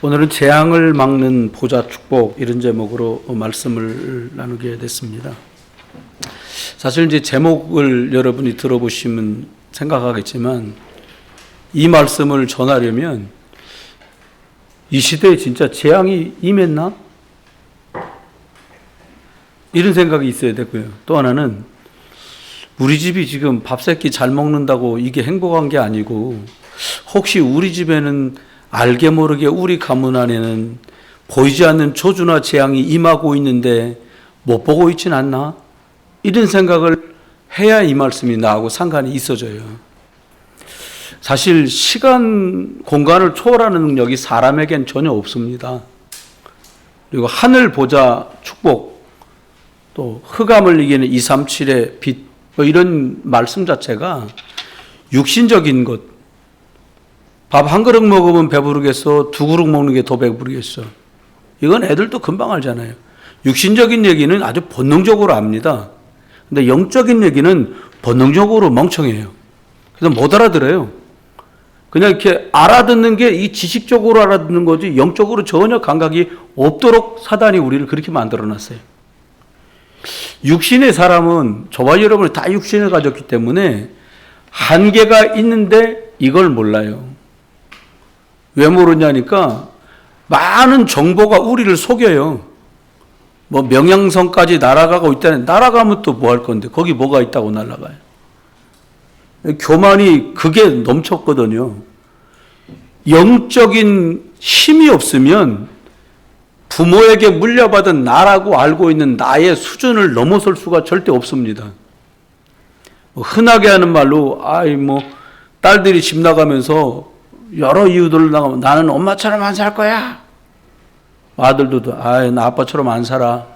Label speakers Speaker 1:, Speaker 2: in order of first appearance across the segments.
Speaker 1: 오늘은 재앙을 막는 보좌 축복 이런 제목으로 말씀을 나누게 됐습니다. 사실 이제 제목을 여러분이 들어보시면 생각하겠지만 이 말씀을 전하려면 이 시대에 진짜 재앙이 임했나? 이런 생각이 있어야 되고요. 또 하나는 우리 집이 지금 밥 세끼 잘 먹는다고 이게 행복한 게 아니고 혹시 우리 집에는 알게 모르게 우리 가문 안에는 보이지 않는 저주나 재앙이 임하고 있는데 못 보고 있진 않나? 이런 생각을 해야 이 말씀이 나하고 상관이 있어져요. 사실 시간, 공간을 초월하는 능력이 사람에겐 전혀 없습니다. 그리고 하늘 보좌 축복, 또 흑암을 이기는 237의 빛, 뭐 이런 말씀 자체가 육신적인 것, 밥 한 그릇 먹으면 배부르겠어, 두 그릇 먹는 게 더 배부르겠어. 이건 애들도 금방 알잖아요. 육신적인 얘기는 아주 본능적으로 압니다. 근데 영적인 얘기는 본능적으로 멍청해요. 그래서 못 알아들어요. 그냥 이렇게 알아듣는 게 이 지식적으로 알아듣는 거지 영적으로 전혀 감각이 없도록 사단이 우리를 그렇게 만들어 놨어요. 육신의 사람은 저와 여러분이 다 육신을 가졌기 때문에 한계가 있는데 이걸 몰라요. 왜 모르냐니까 많은 정보가 우리를 속여요. 뭐 명양성까지 날아가고 있다는, 날아가면 또 뭐 할 건데 거기 뭐가 있다고 날아가요. 교만이 그게 넘쳤거든요. 영적인 힘이 없으면 부모에게 물려받은 나라고 알고 있는 나의 수준을 넘어설 수가 절대 없습니다. 흔하게 하는 말로 딸들이 집 나가면서 여러 이유들로 나가면 나는 엄마처럼 안 살 거야. 아들도 나 아빠처럼 안 살아.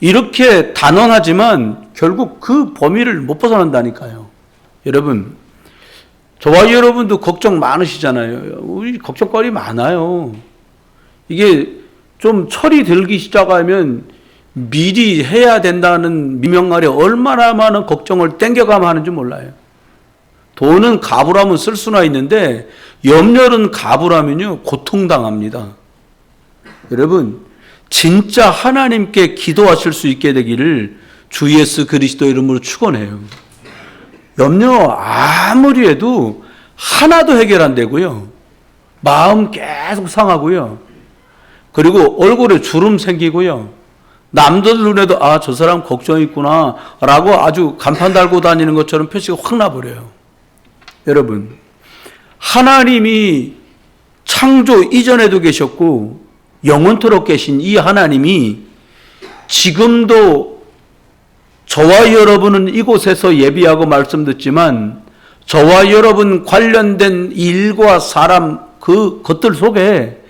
Speaker 1: 이렇게 단언하지만 결국 그 범위를 못 벗어난다니까요. 여러분, 저와 여러분도 걱정 많으시잖아요. 우리 걱정거리 많아요. 이게 좀 철이 들기 시작하면 미리 해야 된다는 미명 아래 얼마나 많은 걱정을 땡겨가면 하는지 몰라요. 돈은 가불하면 쓸 수나 있는데 염려는 가불하면요 고통당합니다. 여러분, 진짜 하나님께 기도하실 수 있게 되기를 주 예수 그리스도 이름으로 축원해요. 염려 아무리 해도 하나도 해결 안 되고요. 마음 계속 상하고요. 그리고 얼굴에 주름 생기고요. 남들 눈에도 저 사람 걱정이 있구나 라고 아주 간판 달고 다니는 것처럼 표시가 확 나버려요. 여러분, 하나님이 창조 이전에도 계셨고 영원토록 계신 이 하나님이 지금도 저와 여러분은 이곳에서 예비하고 말씀 듣지만 저와 여러분 관련된 일과 사람 그 것들 속에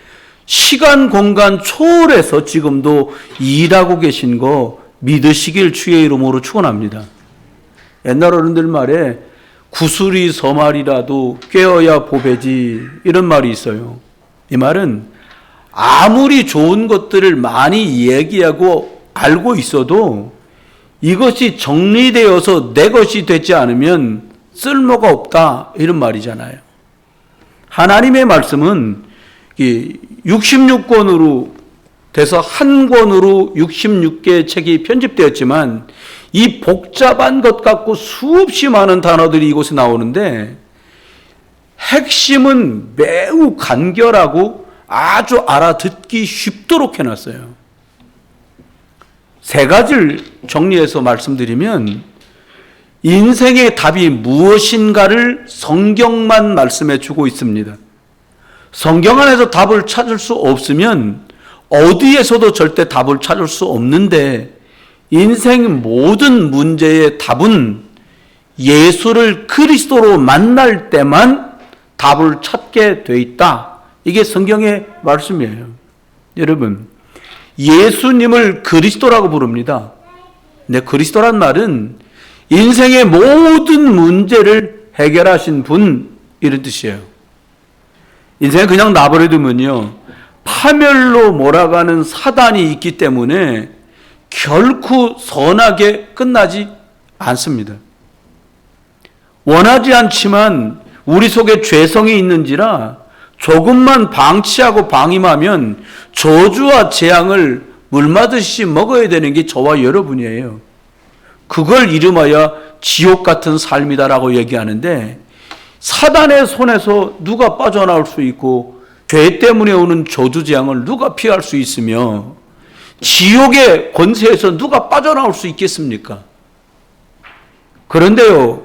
Speaker 1: 시간 공간 초월해서 지금도 일하고 계신 거 믿으시길 주의 이름으로 축원합니다. 옛날 어른들 말에 구슬이 서말이라도 꿰어야 보배지 이런 말이 있어요. 이 말은 아무리 좋은 것들을 많이 얘기하고 알고 있어도 이것이 정리되어서 내 것이 되지 않으면 쓸모가 없다 이런 말이잖아요. 하나님의 말씀은 66권으로 돼서 한 권으로 66개의 책이 편집되었지만 이 복잡한 것 갖고 수없이 많은 단어들이 이곳에 나오는데 핵심은 매우 간결하고 아주 알아듣기 쉽도록 해놨어요. 세 가지를 정리해서 말씀드리면 인생의 답이 무엇인가를 성경만 말씀해 주고 있습니다. 성경 안에서 답을 찾을 수 없으면 어디에서도 절대 답을 찾을 수 없는데 인생 모든 문제의 답은 예수를 그리스도로 만날 때만 답을 찾게 돼 있다. 이게 성경의 말씀이에요. 여러분, 예수님을 그리스도라고 부릅니다. 근데 그리스도란 말은 인생의 모든 문제를 해결하신 분 이런 뜻이에요. 인생을 그냥 놔버려두면요 파멸로 몰아가는 사단이 있기 때문에 결코 선하게 끝나지 않습니다. 원하지 않지만 우리 속에 죄성이 있는지라 조금만 방치하고 방임하면 저주와 재앙을 물마듯이 먹어야 되는 게 저와 여러분이에요. 그걸 이름하여 지옥 같은 삶이다라고 얘기하는데, 사단의 손에서 누가 빠져나올 수 있고 죄 때문에 오는 저주 재앙을 누가 피할 수 있으며 지옥의 권세에서 누가 빠져나올 수 있겠습니까? 그런데요,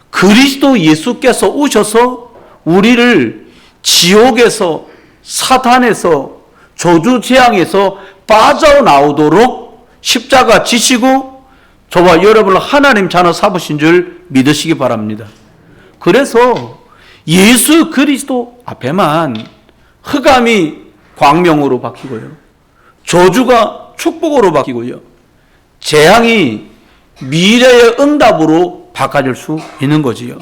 Speaker 1: 그리스도 예수께서 오셔서 우리를 지옥에서, 사탄에서, 저주 재앙에서 빠져나오도록 십자가 지시고 저와 여러분을 하나님 자녀 삼으신 줄 믿으시기 바랍니다. 그래서 예수 그리스도 앞에만 흑암이 광명으로 바뀌고요, 저주가 축복으로 바뀌고요, 재앙이 미래의 응답으로 바꿔질 수 있는 거지요.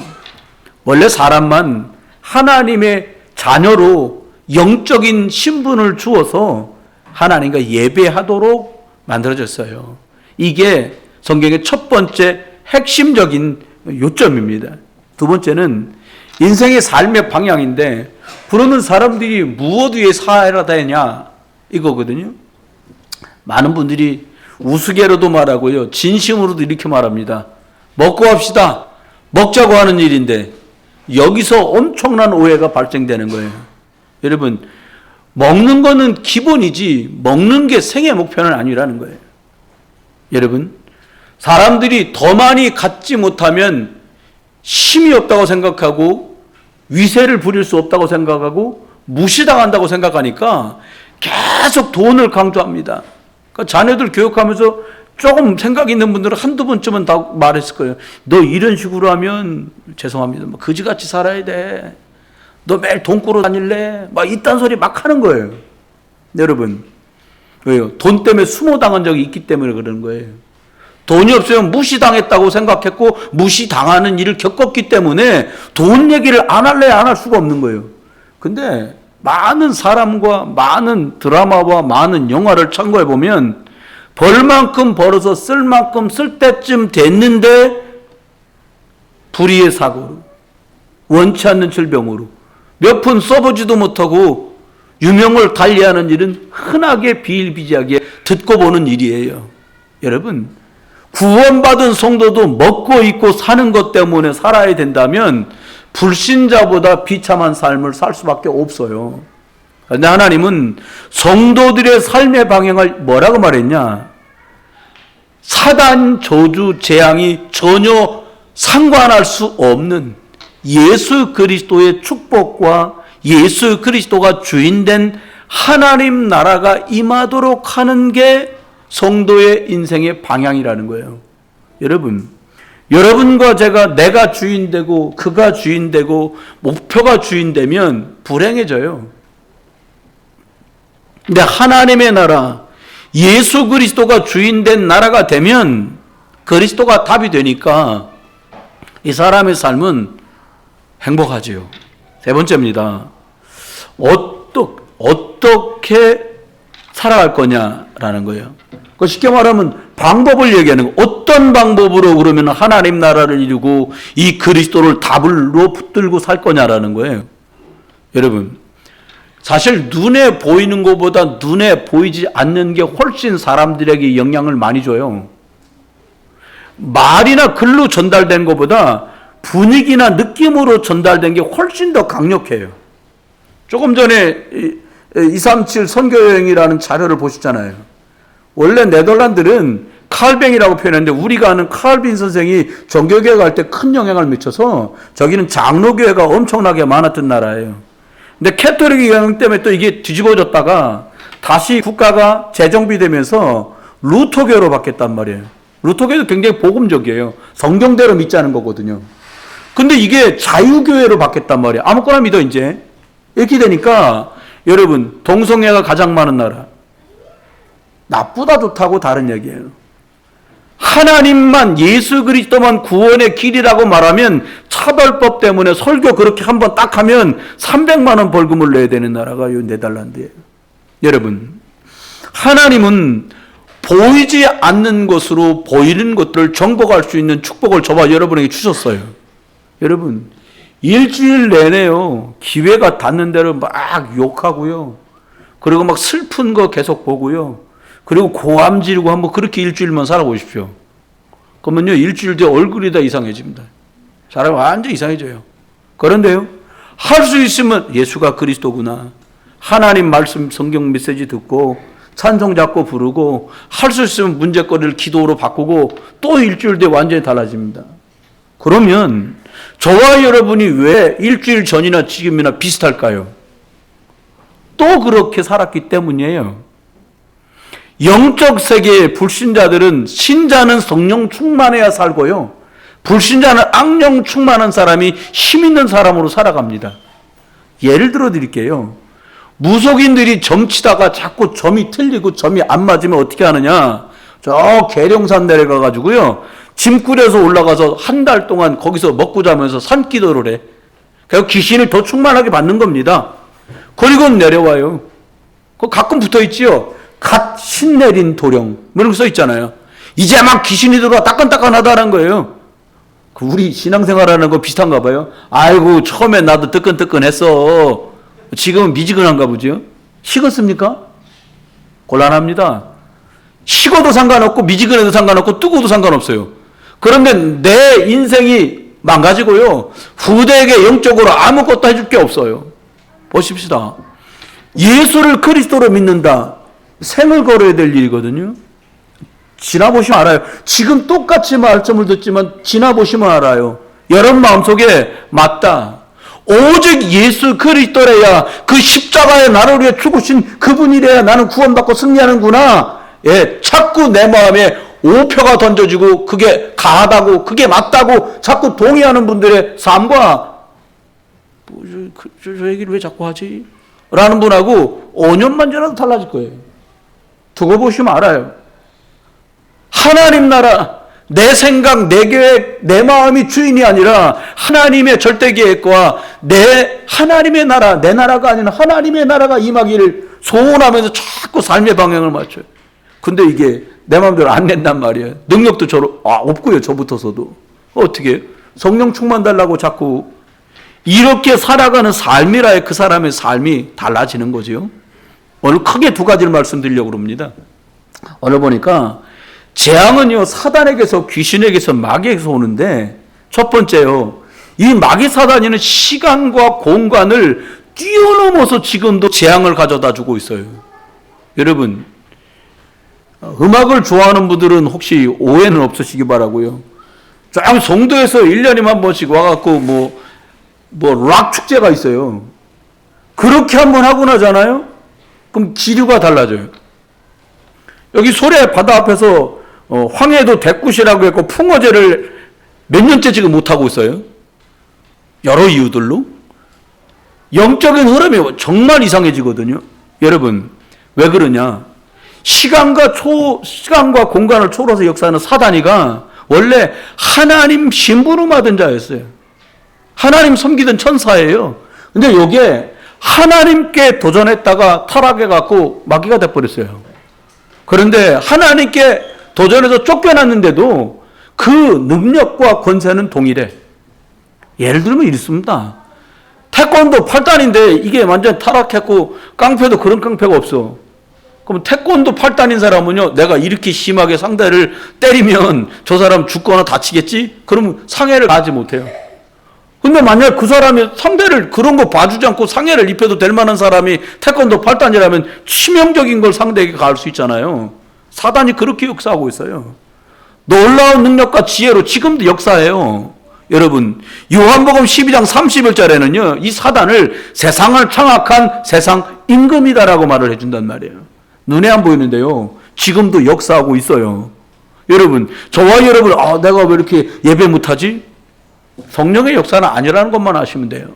Speaker 1: 원래 사람만 하나님의 자녀로 영적인 신분을 주어서 하나님과 예배하도록 만들어졌어요. 이게 성경의 첫 번째 핵심적인 요점입니다. 두 번째는 인생의 삶의 방향인데, 부르는 사람들이 무엇 위에 살아야 되냐 이거거든요. 많은 분들이 우스개로도 말하고요, 진심으로도 이렇게 말합니다. 먹고 합시다. 먹자고 하는 일인데 여기서 엄청난 오해가 발생되는 거예요. 여러분, 먹는 거는 기본이지 먹는 게 생애 목표는 아니라는 거예요. 여러분, 사람들이 더 많이 갖지 못하면 힘이 없다고 생각하고 위세를 부릴 수 없다고 생각하고 무시당한다고 생각하니까 계속 돈을 강조합니다. 그러니까 자녀들 교육하면서 조금 생각 있는 분들은 한두 번쯤은 다 말했을 거예요. 너 이런 식으로 하면 죄송합니다, 거지같이 살아야 돼. 너 매일 돈 꾸러 다닐래? 막 이딴 소리 막 하는 거예요. 여러분, 왜요? 돈 때문에 수모당한 적이 있기 때문에 그러는 거예요. 돈이 없으면 무시당했다고 생각했고 무시당하는 일을 겪었기 때문에 돈 얘기를 안 할래 안 할 수가 없는 거예요. 근데 많은 사람과 많은 드라마와 많은 영화를 참고해 보면 벌 만큼 벌어서 쓸 만큼 쓸 때쯤 됐는데 불의의 사고로, 원치 않는 질병으로 몇 푼 써보지도 못하고 유명을 달리하는 일은 흔하게 비일비재하게 듣고 보는 일이에요. 여러분, 구원받은 성도도 먹고 입고 사는 것 때문에 살아야 된다면 불신자보다 비참한 삶을 살 수밖에 없어요. 그런데 하나님은 성도들의 삶의 방향을 뭐라고 말했냐? 사단, 저주, 재앙이 전혀 상관할 수 없는 예수 그리스도의 축복과 예수 그리스도가 주인된 하나님 나라가 임하도록 하는 게 성도의 인생의 방향이라는 거예요. 여러분, 여러분과 제가 내가 주인되고 그가 주인되고 목표가 주인되면 불행해져요. 근데 하나님의 나라, 예수 그리스도가 주인된 나라가 되면 그리스도가 답이 되니까 이 사람의 삶은 행복하지요. 세 번째입니다. 어떻게 살아갈 거냐라는 거예요. 그 쉽게 말하면 방법을 얘기하는 거. 어떤 방법으로 그러면 하나님 나라를 이루고 이 그리스도를 답으로 붙들고 살 거냐라는 거예요. 여러분, 사실 눈에 보이는 것보다 눈에 보이지 않는 게 훨씬 사람들에게 영향을 많이 줘요. 말이나 글로 전달된 것보다 분위기나 느낌으로 전달된 게 훨씬 더 강력해요. 조금 전에 237 선교여행이라는 자료를 보셨잖아요. 원래 네덜란드는 칼뱅이라고 표현했는데 우리가 아는 칼빈 선생이 종교교회 갈 때 큰 영향을 미쳐서 저기는 장로교회가 엄청나게 많았던 나라예요. 근데 캐톨릭 영향 때문에 또 이게 뒤집어졌다가 다시 국가가 재정비되면서 루터교로 바뀌었단 말이에요. 루터교도 굉장히 복음적이에요. 성경대로 믿자는 거거든요. 근데 이게 자유교회로 바뀌었단 말이에요. 아무거나 믿어 이제. 이렇게 되니까 여러분, 동성애가 가장 많은 나라. 나쁘다 좋다고 다른 얘기예요. 하나님만, 예수 그리스도만 구원의 길이라고 말하면 차별법 때문에 설교 그렇게 한번 딱 하면 300만 원 벌금을 내야 되는 나라가 이 네덜란드예요. 여러분, 하나님은 보이지 않는 것으로 보이는 것들을 정복할 수 있는 축복을 저와 여러분에게 주셨어요. 여러분, 일주일 내내요, 기회가 닿는 대로 막 욕하고요. 그리고 막 슬픈 거 계속 보고요. 그리고 고함 지르고 한번 그렇게 일주일만 살아보십시오. 그러면요, 일주일 뒤에 얼굴이 다 이상해집니다. 사람이 완전 이상해져요. 그런데요, 할 수 있으면 예수가 그리스도구나, 하나님 말씀 성경 메시지 듣고 찬송 잡고 부르고, 할 수 있으면 문제거리를 기도로 바꾸고 또 일주일 뒤에 완전히 달라집니다. 그러면 저와 여러분이 왜 일주일 전이나 지금이나 비슷할까요? 또 그렇게 살았기 때문이에요. 영적 세계의 불신자들은, 신자는 성령 충만해야 살고요, 불신자는 악령 충만한 사람이 힘 있는 사람으로 살아갑니다. 예를 들어 드릴게요. 무속인들이 점치다가 자꾸 점이 틀리고 점이 안 맞으면 어떻게 하느냐, 저 계룡산 내려가 가지고요, 짐 꾸려서 올라가서 한 달 동안 거기서 먹고 자면서 산기도를 해. 그래서 귀신을 더 충만하게 받는 겁니다. 그리고 내려와요. 그 가끔 붙어 있지요. 갓 신내린 도령, 뭐 이런 거 써 있잖아요. 이제 막 귀신이 들어와 따끈따끈하다는 거예요. 우리 신앙생활하는 거 비슷한가 봐요. 아이고, 처음에 나도 뜨끈뜨끈했어. 지금은 미지근한가 보죠. 식었습니까? 곤란합니다. 식어도 상관없고 미지근해도 상관없고 뜨거워도 상관없어요. 그런데 내 인생이 망가지고요, 후대에게 영적으로 아무것도 해줄 게 없어요. 보십시다. 예수를 그리스도로 믿는다, 생을 걸어야 될 일이거든요. 지나보시면 알아요. 지금 똑같이 말씀을 듣지만 지나보시면 알아요. 여러분 마음속에 맞다, 오직 예수 그리스도래야, 그 십자가에 나를 위해 죽으신 그분이래야 나는 구원받고 승리하는구나, 예, 자꾸 내 마음에 오표가 던져지고 그게 가하다고, 그게 맞다고 자꾸 동의하는 분들의 삶과, 저 얘기를 왜 자꾸 하지? 라는 분하고 5년만 지나도 달라질 거예요. 두고 보시면 알아요. 하나님 나라, 내 생각, 내 계획, 내 마음이 주인이 아니라 하나님의 절대 계획과 내 하나님의 나라, 내 나라가 아니라 하나님의 나라가 임하기를 소원하면서 자꾸 삶의 방향을 맞춰요. 근데 이게 내 마음대로 안 된단 말이에요. 능력도 없고요, 저부터서도. 어떻게 해요? 성령 충만 달라고 자꾸 이렇게 살아가는 삶이라야 그 사람의 삶이 달라지는 거죠. 오늘 크게 두 가지를 말씀드리려고 합니다. 오늘 보니까 재앙은요, 사단에게서, 귀신에게서, 마귀에게서 오는데, 첫 번째요, 이 마귀 사단이는 시간과 공간을 뛰어넘어서 지금도 재앙을 가져다 주고 있어요. 여러분, 음악을 좋아하는 분들은 혹시 오해는 없으시기 바라고요. 쫙 성도에서 1년에 한 번씩 와갖고 락 축제가 있어요. 그렇게 한번 하고 나잖아요? 그럼 기류가 달라져요. 여기 소래 바다 앞에서 황해도 대굿이라고 했고 풍어제를 몇 년째 지금 못하고 있어요. 여러 이유들로. 영적인 흐름이 정말 이상해지거든요. 여러분, 왜 그러냐? 시간과 공간을 초월해서 역사하는 사단이가 원래 하나님 신부름 받은 자였어요. 하나님 섬기던 천사예요. 근데 요게 하나님께 도전했다가 타락해갖고 마귀가 돼버렸어요. 그런데 하나님께 도전해서 쫓겨났는데도 그 능력과 권세는 동일해. 예를 들면 이렇습니다. 태권도 8단인데 이게 완전 타락했고, 깡패도 그런 깡패가 없어. 그럼 태권도 8단인 사람은요, 내가 이렇게 심하게 상대를 때리면 저 사람 죽거나 다치겠지? 그러면 상해를 하지 못해요. 근데 만약 그 사람이 상대를 그런 거 봐주지 않고 상해를 입혀도 될 만한 사람이 태권도 8단이라면 치명적인 걸 상대에게 가할 수 있잖아요. 사단이 그렇게 역사하고 있어요. 놀라운 능력과 지혜로 지금도 역사해요. 여러분, 요한복음 12장 30절에는요, 이 사단을 세상을 장악한 세상 임금이다라고 말을 해준단 말이에요. 눈에 안 보이는데요, 지금도 역사하고 있어요. 여러분, 저와 여러분, 내가 왜 이렇게 예배 못하지? 성령의 역사는 아니라는 것만 아시면 돼요.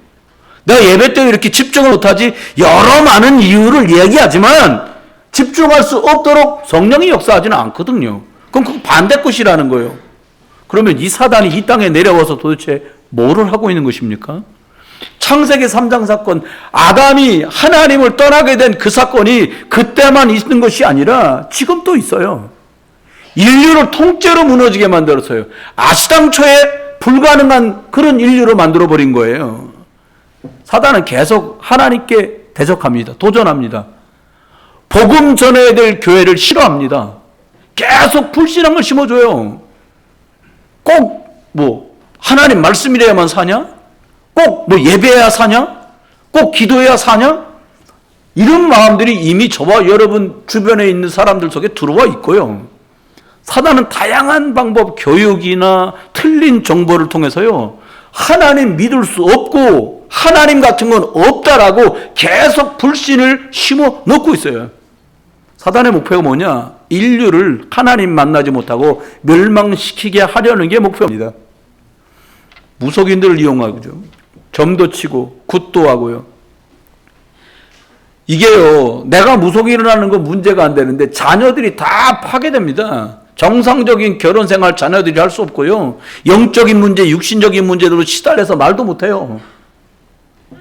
Speaker 1: 내가 예배 때 이렇게 집중을 못하지? 여러 많은 이유를 얘기하지만 집중할 수 없도록 성령이 역사하지는 않거든요. 그럼 그 반대 것이라는 거예요. 그러면 이 사단이 이 땅에 내려와서 도대체 뭐를 하고 있는 것입니까? 창세기 3장 사건, 아담이 하나님을 떠나게 된 그 사건이 그때만 있는 것이 아니라 지금 또 있어요. 인류를 통째로 무너지게 만들었어요. 아시당초에 불가능한 그런 인류로 만들어버린 거예요. 사단은 계속 하나님께 대적합니다. 도전합니다. 복음 전해야 될 교회를 싫어합니다. 계속 불신앙을 심어줘요. 꼭 하나님 말씀이래야만 사냐? 꼭 예배해야 사냐? 꼭 기도해야 사냐? 이런 마음들이 이미 저와 여러분 주변에 있는 사람들 속에 들어와 있고요. 사단은 다양한 방법, 교육이나 틀린 정보를 통해서요, 하나님 믿을 수 없고 하나님 같은 건 없다라고 계속 불신을 심어 넣고 있어요. 사단의 목표가 뭐냐? 인류를 하나님 만나지 못하고 멸망시키게 하려는 게 목표입니다. 무속인들을 이용하고요, 점도 치고 굿도 하고요. 이게요, 내가 무속인을 하는 건 문제가 안 되는데 자녀들이 다 파괴됩니다. 정상적인 결혼 생활 자녀들이 할 수 없고요, 영적인 문제, 육신적인 문제로 시달려서 말도 못해요.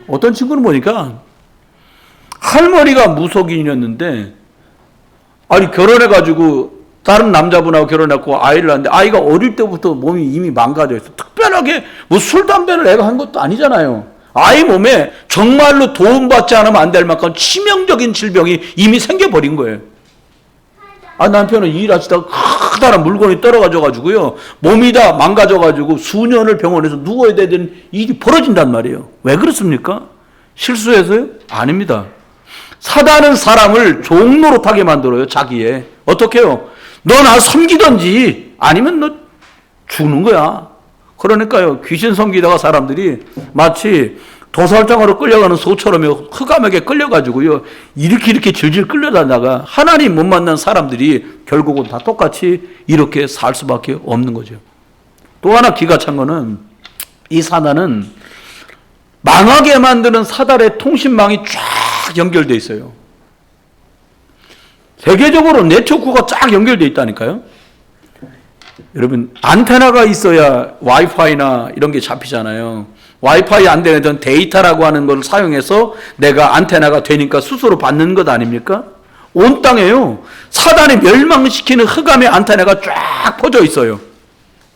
Speaker 1: 어떤 친구는 보니까 할머니가 무속인이었는데, 아니 결혼해가지고 다른 남자분하고 결혼했고 아이를 낳았는데 아이가 어릴 때부터 몸이 이미 망가져 있어. 특별하게 술, 담배를 애가 한 것도 아니잖아요. 아이 몸에 정말로 도움받지 않으면 안 될 만큼 치명적인 질병이 이미 생겨버린 거예요. 남편은 일하시다가 커다란 물건이 떨어져가지고요, 몸이 다 망가져가지고 수년을 병원에서 누워야 되는 일이 벌어진단 말이에요. 왜 그렇습니까? 실수해서요? 아닙니다. 사단은 사람을 종노릇하게 만들어요. 자기의. 어떻게 해요? 너 나 섬기던지 아니면 너 죽는 거야. 그러니까요, 귀신 섬기다가 사람들이 마치 도살장으로 끌려가는 소처럼 흑암에게 끌려가지고요, 이렇게 질질 끌려다니다가 하나님 못 만난 사람들이 결국은 다 똑같이 이렇게 살 수밖에 없는 거죠. 또 하나 기가 찬 거는, 이 사단은 망하게 만드는 사단의 통신망이 쫙 연결되어 있어요. 세계적으로 네트워크가 쫙 연결되어 있다니까요. 여러분, 안테나가 있어야 와이파이나 이런 게 잡히잖아요. 와이파이 안 되는 데이터라고 하는 걸 사용해서 내가 안테나가 되니까 수수료 받는 것 아닙니까? 온 땅에요, 사단이 멸망시키는 흑암의 안테나가 쫙 퍼져 있어요.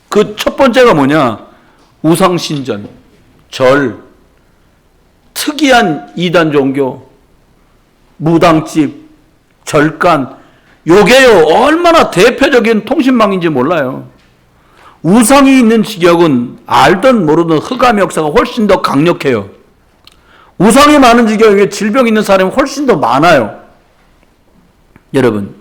Speaker 1: 그 첫 번째가 뭐냐? 우상신전, 절, 특이한 이단 종교, 무당집, 절간, 요게요 얼마나 대표적인 통신망인지 몰라요. 우상이 있는 지역은 알던 모르던 흑암의 역사가 훨씬 더 강력해요. 우상이 많은 지역에 질병 있는 사람이 훨씬 더 많아요. 여러분,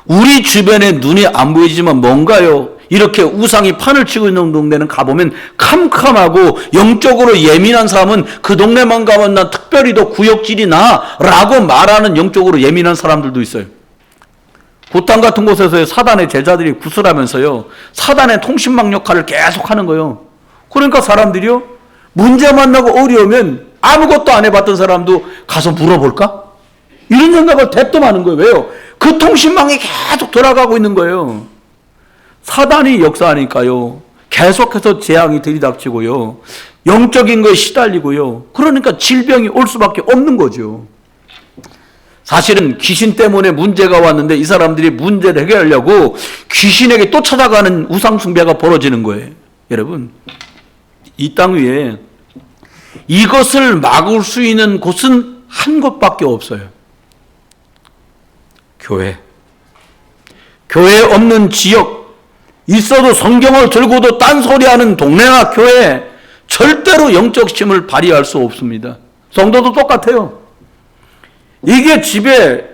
Speaker 1: 우리 주변에 눈이 안 보이지만 뭔가요, 이렇게 우상이 판을 치고 있는 동네는 가보면 캄캄하고 영적으로 예민한 사람은 그 동네만 가면 난 특별히 더 구역질이 나 라고 말하는 영적으로 예민한 사람들도 있어요. 굿당 같은 곳에서 사단의 제자들이 구슬하면서요, 사단의 통신망 역할을 계속 하는 거예요. 그러니까 사람들이요, 문제 만나고 어려우면 아무것도 안 해봤던 사람도 가서 물어볼까? 이런 생각을 대뜸 하는 거예요. 왜요? 그 통신망이 계속 돌아가고 있는 거예요. 사단이 역사하니까요, 계속해서 재앙이 들이닥치고요, 영적인 거에 시달리고요, 그러니까 질병이 올 수밖에 없는 거죠. 사실은 귀신 때문에 문제가 왔는데 이 사람들이 문제를 해결하려고 귀신에게 또 찾아가는 우상숭배가 벌어지는 거예요. 여러분, 이 땅 위에 이것을 막을 수 있는 곳은 한 곳밖에 없어요. 교회. 교회 없는 지역, 있어도 성경을 들고도 딴소리하는 동네나 교회, 절대로 영적 힘을 발휘할 수 없습니다. 성도도 똑같아요. 이게 집에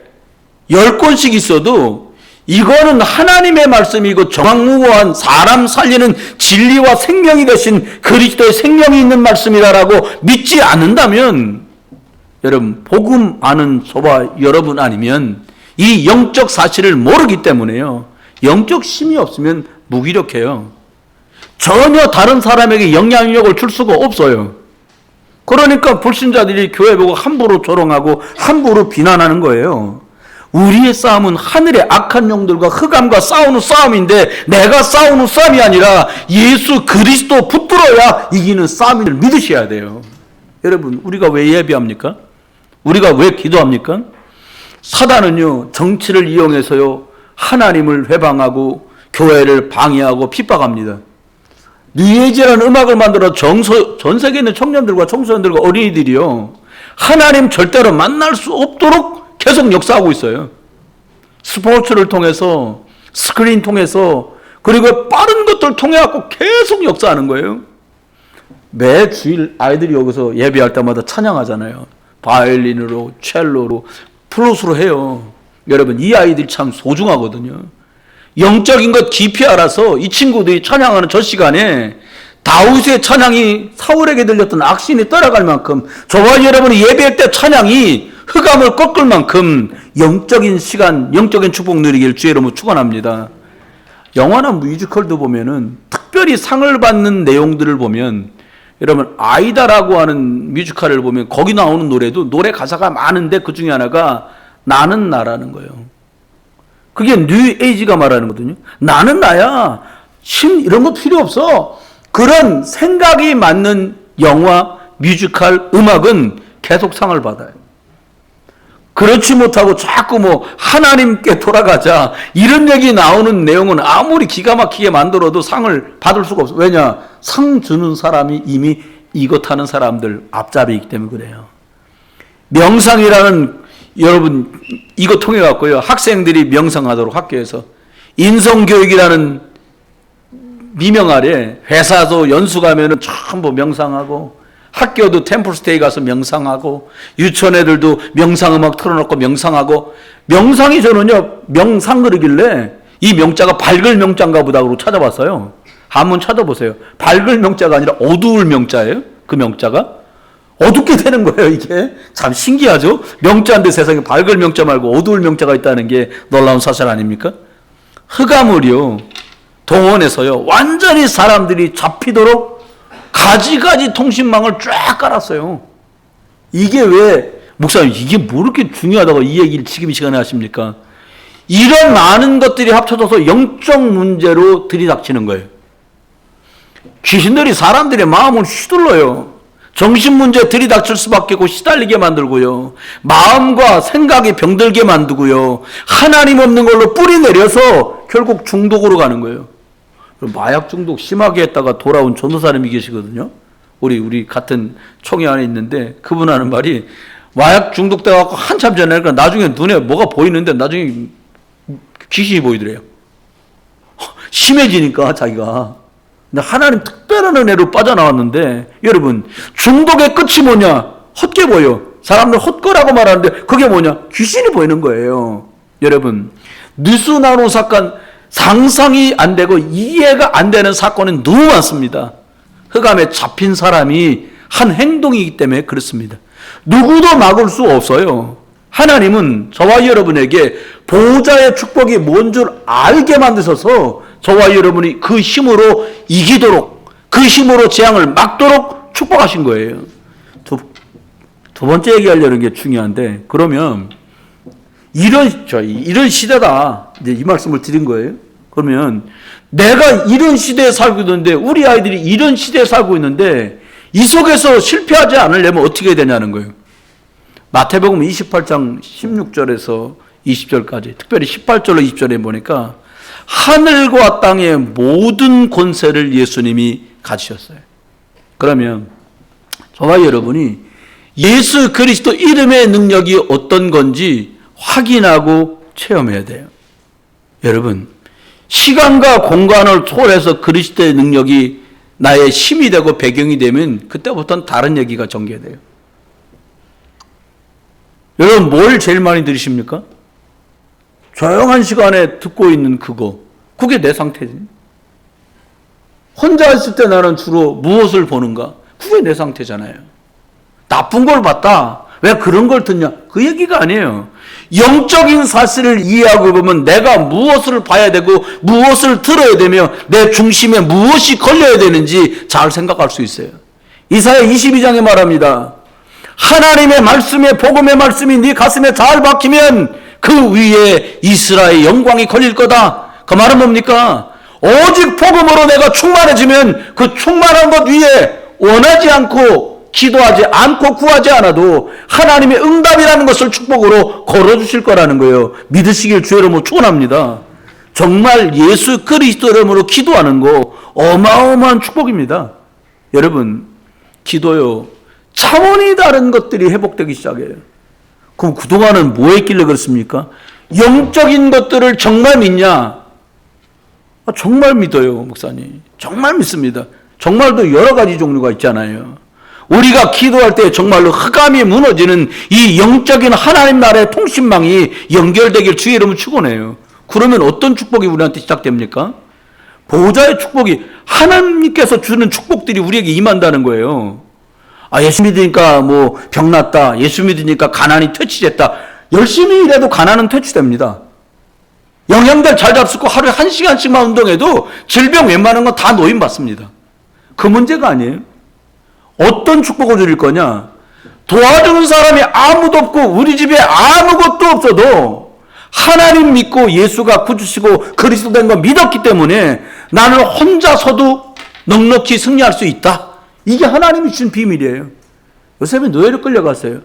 Speaker 1: 10권씩 있어도 이거는 하나님의 말씀이고 정확무고한 사람 살리는 진리와 생명이 되신 그리스도의 생명이 있는 말씀이라고 믿지 않는다면, 여러분, 복음 아는 저와 여러분 아니면 이 영적 사실을 모르기 때문에요, 영적 힘이 없으면 무기력해요. 전혀 다른 사람에게 영향력을 줄 수가 없어요. 그러니까 불신자들이 교회 보고 함부로 조롱하고 함부로 비난하는 거예요. 우리의 싸움은 하늘의 악한 영들과 흑암과 싸우는 싸움인데, 내가 싸우는 싸움이 아니라 예수 그리스도 붙들어야 이기는 싸움을 믿으셔야 돼요. 여러분, 우리가 왜 예배합니까? 우리가 왜 기도합니까? 사단은요, 정치를 이용해서요, 하나님을 회방하고 교회를 방해하고 핍박합니다. 뉴에이지라는 음악을 만들어 전 세계에 있는 청년들과 청소년들과 어린이들이요, 하나님 절대로 만날 수 없도록 계속 역사하고 있어요. 스포츠를 통해서, 스크린 통해서, 그리고 빠른 것들 통해 갖고 계속 역사하는 거예요. 매 주일 아이들이 여기서 예배할 때마다 찬양하잖아요. 바이올린으로, 첼로로, 플룻으로 해요. 여러분, 이 아이들이 참 소중하거든요. 영적인 것 깊이 알아서 이 친구들이 찬양하는 저 시간에 다윗의 찬양이 사울에게 들렸던 악신이 떠나갈 만큼, 저와 여러분이 예배할 때 찬양이 흑암을 꺾을 만큼 영적인 시간, 영적인 축복 누리길 주의 이름으로 축원합니다. 영화나 뮤지컬도 보면은 특별히 상을 받는 내용들을 보면, 여러분 아이다라고 하는 뮤지컬을 보면 거기 나오는 노래도 노래 가사가 많은데 그 중에 하나가 나는 나라는 거예요. 그게 뉴에이지가 말하는 거거든요. 나는 나야. 이런 거 필요 없어. 그런 생각이 맞는 영화, 뮤지컬, 음악은 계속 상을 받아요. 그렇지 못하고 자꾸 하나님께 돌아가자 이런 얘기 나오는 내용은 아무리 기가 막히게 만들어도 상을 받을 수가 없어요. 왜냐? 상 주는 사람이 이미 이것 하는 사람들 앞잡이이기 때문에 그래요. 명상이라는, 여러분 이거 통해 갖고요, 학생들이 명상하도록 학교에서 인성교육이라는 미명 아래 회사도 연수 가면은 전부 명상하고, 학교도 템플스테이 가서 명상하고, 유치원 애들도 명상음악 틀어놓고 명상하고. 명상이 저는요, 명상 그러길래 이 명자가 밝을 명자인가 보다 그러고 찾아봤어요. 한번 찾아보세요. 밝을 명자가 아니라 어두울 명자예요. 그 명자가 어둡게 되는 거예요. 이게 참 신기하죠. 명자인데 세상에 밝을 명자 말고 어두울 명자가 있다는 게 놀라운 사실 아닙니까? 흑암을요, 동원해서요, 완전히 사람들이 잡히도록 가지가지 통신망을 쫙 깔았어요. 이게 왜, 목사님 이게 뭐 이렇게 중요하다고 이 얘기를 지금 이 시간에 하십니까? 이런 많은 것들이 합쳐져서 영적 문제로 들이닥치는 거예요. 귀신들이 사람들의 마음을 휘둘러요. 정신 문제 들이닥칠 수밖에 없고 시달리게 만들고요, 마음과 생각이 병들게 만들고요, 하나님 없는 걸로 뿌리 내려서 결국 중독으로 가는 거예요. 마약 중독 심하게 했다가 돌아온 전도사님이 계시거든요. 우리 같은 총회 안에 있는데 그분 하는 말이, 마약 중독돼 갖고 한참 지나니까 나중에 눈에 뭐가 보이는데 나중에 귀신이 보이더래요. 심해지니까 자기가. 근데 하나님 특별한 은혜로 빠져나왔는데, 여러분 중독의 끝이 뭐냐? 헛게 보여. 사람들 헛거라고 말하는데 그게 뭐냐? 귀신이 보이는 거예요. 여러분 뉴스나노 사건, 상상이 안 되고 이해가 안 되는 사건은 너무 많습니다. 흑암에 잡힌 사람이 한 행동이기 때문에 그렇습니다. 누구도 막을 수 없어요. 하나님은 저와 여러분에게 보호자의 축복이 뭔 줄 알게 만드셔서 저와 여러분이 그 힘으로 이기도록, 그 힘으로 재앙을 막도록 축복하신 거예요. 두 번째 얘기하려는 게 중요한데, 그러면 이런 시대다, 이제 이 말씀을 드린 거예요. 그러면 내가 이런 시대에 살고 있는데, 우리 아이들이 이런 시대에 살고 있는데 이 속에서 실패하지 않으려면 어떻게 해야 되냐는 거예요. 마태복음 28장 16절에서 20절까지, 특별히 18절로 20절에 보니까 하늘과 땅의 모든 권세를 예수님이 가지셨어요. 그러면 저와 여러분이 예수 그리스도 이름의 능력이 어떤 건지 확인하고 체험해야 돼요. 여러분, 시간과 공간을 초월해서 그리스도의 능력이 나의 힘이 되고 배경이 되면 그때부터는 다른 얘기가 전개돼요. 여러분 뭘 제일 많이 들으십니까? 조용한 시간에 듣고 있는 그게 내 상태지. 혼자 있을 때 나는 주로 무엇을 보는가? 그게 내 상태잖아요. 나쁜 걸 봤다, 왜 그런 걸 듣냐? 그 얘기가 아니에요. 영적인 사실을 이해하고 보면 내가 무엇을 봐야 되고 무엇을 들어야 되며 내 중심에 무엇이 걸려야 되는지 잘 생각할 수 있어요. 이사야 22장에 말합니다. 하나님의 말씀에, 복음의 말씀이 네 가슴에 잘 박히면 그 위에 이스라엘의 영광이 걸릴 거다. 그 말은 뭡니까? 오직 복음으로 내가 충만해지면 그 충만한 것 위에 원하지 않고 기도하지 않고 구하지 않아도 하나님의 응답이라는 것을 축복으로 걸어주실 거라는 거예요. 믿으시길 주의 이름으로 축원합니다. 정말 예수 그리스도 이름으로 기도하는 거 어마어마한 축복입니다. 여러분, 기도요, 차원이 다른 것들이 회복되기 시작해요. 그럼 그동안은 뭐 했길래 그렇습니까? 영적인 것들을 정말 믿냐? 정말 믿어요, 목사님. 정말 믿습니다. 정말도 여러 가지 종류가 있잖아요. 우리가 기도할 때 정말로 흑암이 무너지는 이 영적인 하나님 나라의 통신망이 연결되길 주의 이름으로 축원해요. 그러면 어떤 축복이 우리한테 시작됩니까? 보호자의 축복이, 하나님께서 주는 축복들이 우리에게 임한다는 거예요. 예수 믿으니까 뭐 병 났다. 예수 믿으니까 가난이 퇴치됐다. 열심히 일해도 가난은 퇴치됩니다. 영양제 잘 잡수고 하루에 1시간씩만 운동해도 질병 웬만한 건 다 노인받습니다. 그 문제가 아니에요. 어떤 축복을 드릴 거냐? 도와주는 사람이 아무도 없고 우리 집에 아무것도 없어도 하나님 믿고 예수가 구주시고 그리스도 된 거 믿었기 때문에 나는 혼자서도 넉넉히 승리할 수 있다. 이게 하나님이 주신 비밀이에요. 요셉이 노예로 끌려갔어요.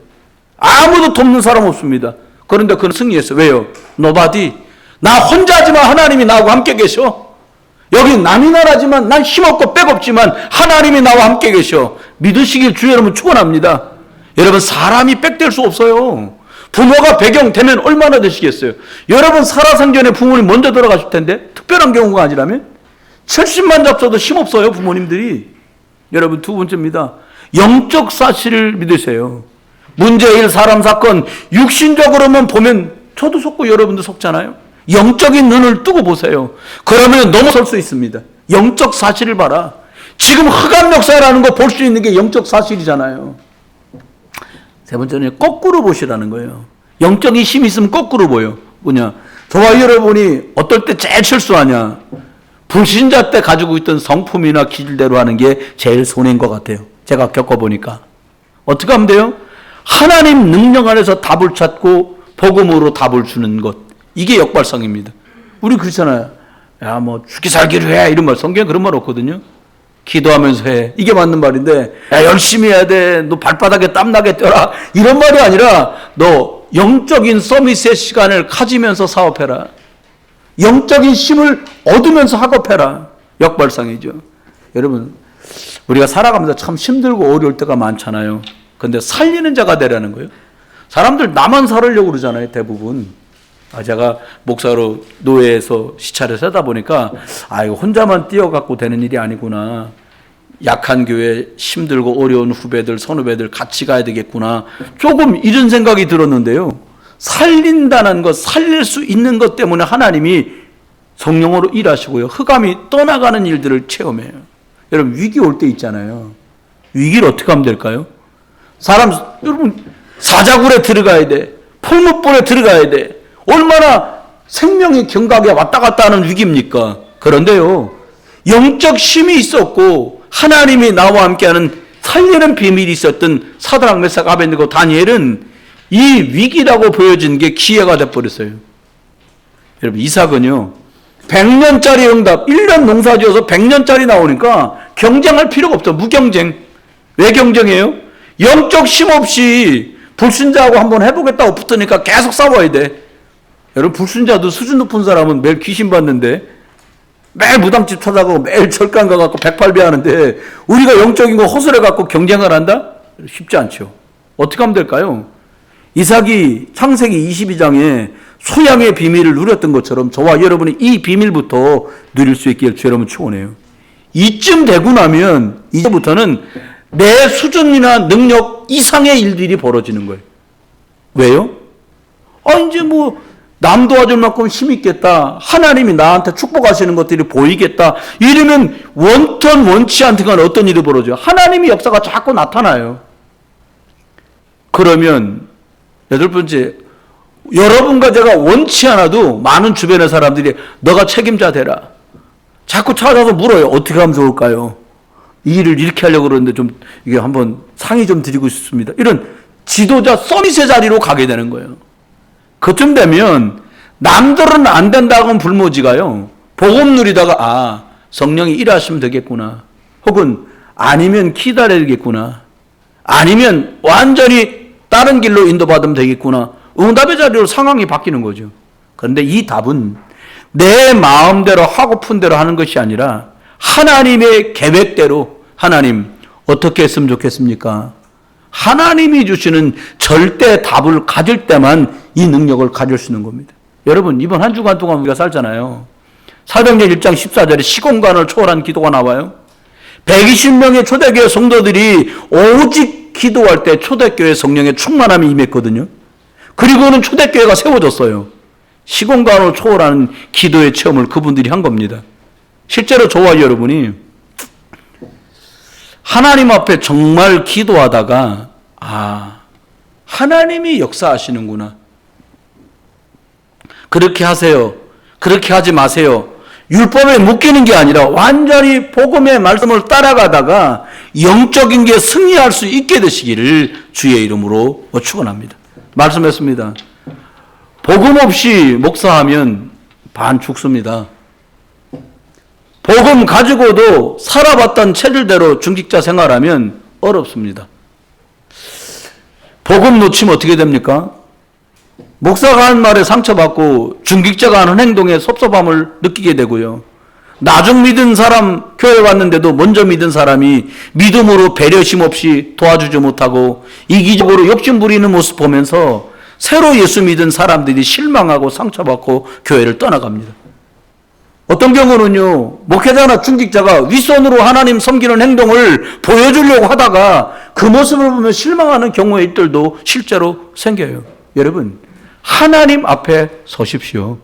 Speaker 1: 아무도 돕는 사람 없습니다. 그런데 그는 승리했어요. 왜요? Nobody. 나 혼자지만 하나님이 나하고 함께 계셔. 여기 남이 나라지만 난 힘없고 백없지만 하나님이 나와 함께 계셔. 믿으시길 주의 여러분 축원합니다. 여러분, 사람이 백될 수 없어요. 부모가 배경되면 얼마나 되시겠어요? 여러분, 살아생전에 부모님 먼저 돌아가실 텐데, 특별한 경우가 아니라면 70만 잡숴도 힘없어요, 부모님들이. 여러분, 두 번째입니다. 영적 사실을 믿으세요. 문제 일, 사람, 사건, 육신적으로만 보면 저도 속고 여러분도 속잖아요. 영적인 눈을 뜨고 보세요. 그러면 넘어설 수 있습니다. 영적 사실을 봐라. 지금 흑암 역사라는 거 볼 수 있는 게 영적 사실이잖아요. 세 번째는 거꾸로 보시라는 거예요. 영적인 힘이 있으면 거꾸로 보여. 뭐냐? 저와 여러분이 어떨 때 제일 실수하냐? 불신자 때 가지고 있던 성품이나 기질대로 하는 게 제일 손해인 것 같아요. 제가 겪어보니까. 어떻게 하면 돼요? 하나님 능력 안에서 답을 찾고 복음으로 답을 주는 것. 이게 역발상입니다. 우리 그렇잖아요. 야, 뭐 죽기 살기로 해. 이런 말. 성경에 그런 말 없거든요. 기도하면서 해. 이게 맞는 말인데, 야, 열심히 해야 돼. 너 발바닥에 땀나게 뛰어라. 이런 말이 아니라 너 영적인 서밋의 시간을 가지면서 사업해라. 영적인 힘을 얻으면서 학업해라. 역발상이죠. 여러분, 우리가 살아가면서 참 힘들고 어려울 때가 많잖아요. 근데 살리는 자가 되라는 거예요. 사람들 나만 살으려고 그러잖아요, 대부분. 제가 목사로 노예에서 시차를 세다 보니까 이거 혼자만 뛰어갖고 되는 일이 아니구나. 약한 교회, 힘들고 어려운 후배들, 선후배들 같이 가야 되겠구나. 조금 이런 생각이 들었는데요. 살린다는 것, 살릴 수 있는 것 때문에 하나님이 성령으로 일하시고요. 흑암이 떠나가는 일들을 체험해요. 여러분, 위기 올 때 있잖아요. 위기를 어떻게 하면 될까요? 여러분, 사자굴에 들어가야 돼. 풀무불에 들어가야 돼. 얼마나 생명의 경각에 왔다 갔다 하는 위기입니까? 그런데요, 영적 힘이 있었고 하나님이 나와 함께하는 살리는 비밀이 있었던 사드락, 메삭, 아벳느고, 다니엘은 이 위기라고 보여진 게 기회가 돼버렸어요. 여러분, 이삭은요 100년짜리 응답, 1년 농사지어서 100년짜리 나오니까 경쟁할 필요가 없어. 무경쟁. 왜 경쟁해요? 영적 힘 없이 불신자하고 한번 해보겠다고 붙으니까 계속 싸워야 돼. 여러분, 불신자도 수준 높은 사람은 매일 귀신 받는데 매일 무당집 찾아가고 매일 철강 가갖고 108배 하는데 우리가 영적인 거 허술해갖고 경쟁을 한다? 쉽지 않죠. 어떻게 하면 될까요? 이삭이 창세기 22장에 소양의 비밀을 누렸던 것처럼 저와 여러분이 이 비밀부터 누릴 수 있기를 주 여러분 축원해요. 이쯤 되고 나면 이제부터는 내 수준이나 능력 이상의 일들이 벌어지는 거예요. 왜요? 이제 뭐 남 도와줄 만큼 힘이 있겠다. 하나님이 나한테 축복하시는 것들이 보이겠다. 이러면 원턴 원치 않든 간에 어떤 일이 벌어져요? 하나님의 역사가 자꾸 나타나요. 그러면 여덟 번째, 여러분과 제가 원치 않아도 많은 주변의 사람들이 너가 책임자 되라. 자꾸 찾아서 물어요. 어떻게 하면 좋을까요? 이 일을 이렇게 하려고 그러는데 좀 이게 한번 상의 좀 드리고 싶습니다. 이런 지도자 서밋의 자리로 가게 되는 거예요. 그쯤 되면 남들은 안 된다고 하면 불모지가요. 복음 누리다가 성령이 일하시면 되겠구나. 혹은 아니면 기다려야겠구나. 아니면 완전히 다른 길로 인도받으면 되겠구나. 응답의 자리로 상황이 바뀌는 거죠. 그런데 이 답은 내 마음대로 하고픈 대로 하는 것이 아니라 하나님의 계획대로 하나님 어떻게 했으면 좋겠습니까? 하나님이 주시는 절대 답을 가질 때만 이 능력을 가질 수 있는 겁니다. 여러분, 이번 한 주간 동안 우리가 살잖아요. 사도행전 1장 14절에 시공간을 초월한 기도가 나와요. 120명의 초대교회 성도들이 오직 기도할 때 초대교회 성령의 충만함이 임했거든요. 그리고는 초대교회가 세워졌어요. 시공간을 초월하는 기도의 체험을 그분들이 한 겁니다. 실제로 저와 여러분이 하나님 앞에 정말 기도하다가 하나님이 역사하시는구나. 그렇게 하세요. 그렇게 하지 마세요. 율법에 묶이는 게 아니라 완전히 복음의 말씀을 따라가다가 영적인 게 승리할 수 있게 되시기를 주의 이름으로 축원합니다. 말씀했습니다. 복음 없이 목사하면 반 죽습니다. 복음 가지고도 살아봤던 체질대로 중직자 생활하면 어렵습니다. 복음 놓치면 어떻게 됩니까? 목사가 한 말에 상처받고 중직자가 하는 행동에 섭섭함을 느끼게 되고요. 나중 믿은 사람 교회 왔는데도 먼저 믿은 사람이 믿음으로 배려심 없이 도와주지 못하고 이기적으로 욕심 부리는 모습 보면서 새로 예수 믿은 사람들이 실망하고 상처받고 교회를 떠나갑니다. 어떤 경우는요, 목회자나 중직자가 윗선으로 하나님 섬기는 행동을 보여주려고 하다가 그 모습을 보면 실망하는 경우의 일들도 실제로 생겨요. 여러분, 하나님 앞에 서십시오.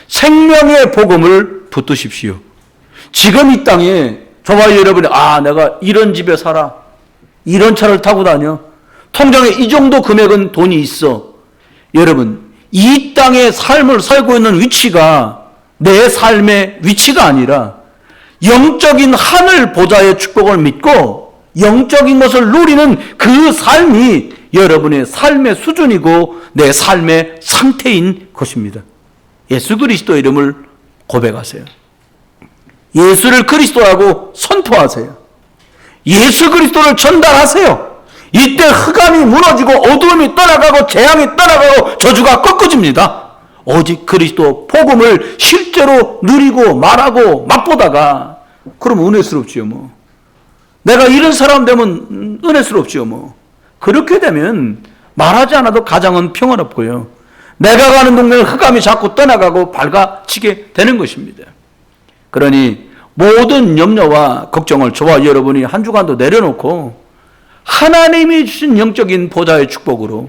Speaker 1: 생명의 복음을 붙드십시오. 지금 이 땅에 저와 여러분이 내가 이런 집에 살아, 이런 차를 타고 다녀, 통장에 이 정도 금액은 돈이 있어. 여러분, 이 땅의 삶을 살고 있는 위치가 내 삶의 위치가 아니라 영적인 하늘 보좌의 축복을 믿고 영적인 것을 누리는 그 삶이 여러분의 삶의 수준이고 내 삶의 상태인 것입니다. 예수 그리스도 이름을 고백하세요. 예수를 그리스도라고 선포하세요. 예수 그리스도를 전달하세요. 이때 흑암이 무너지고 어두움이 떠나가고 재앙이 떠나가고 저주가 꺾어집니다. 오직 그리스도 복음을 실제로 누리고 말하고 맛보다가 그러면 은혜스럽지요 뭐. 내가 이런 사람 되면 은혜스럽지요 뭐. 그렇게 되면 말하지 않아도 가정은 평화롭고요. 내가 가는 동네를 흑암이 자꾸 떠나가고 밝아지게 되는 것입니다. 그러니 모든 염려와 걱정을 저와 여러분이 한 주간도 내려놓고 하나님이 주신 영적인 보좌의 축복으로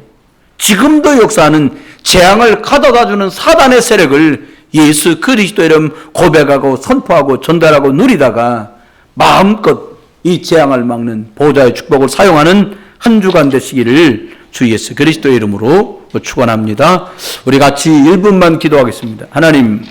Speaker 1: 지금도 역사하는 재앙을 가져다주는 사단의 세력을 예수 그리스도 이름 고백하고 선포하고 전달하고 누리다가 마음껏 이 재앙을 막는 보좌의 축복을 사용하는 한 주간 되시기를 주 예수 그리스도 이름으로 축원합니다. 우리 같이 1분만 기도하겠습니다. 하나님,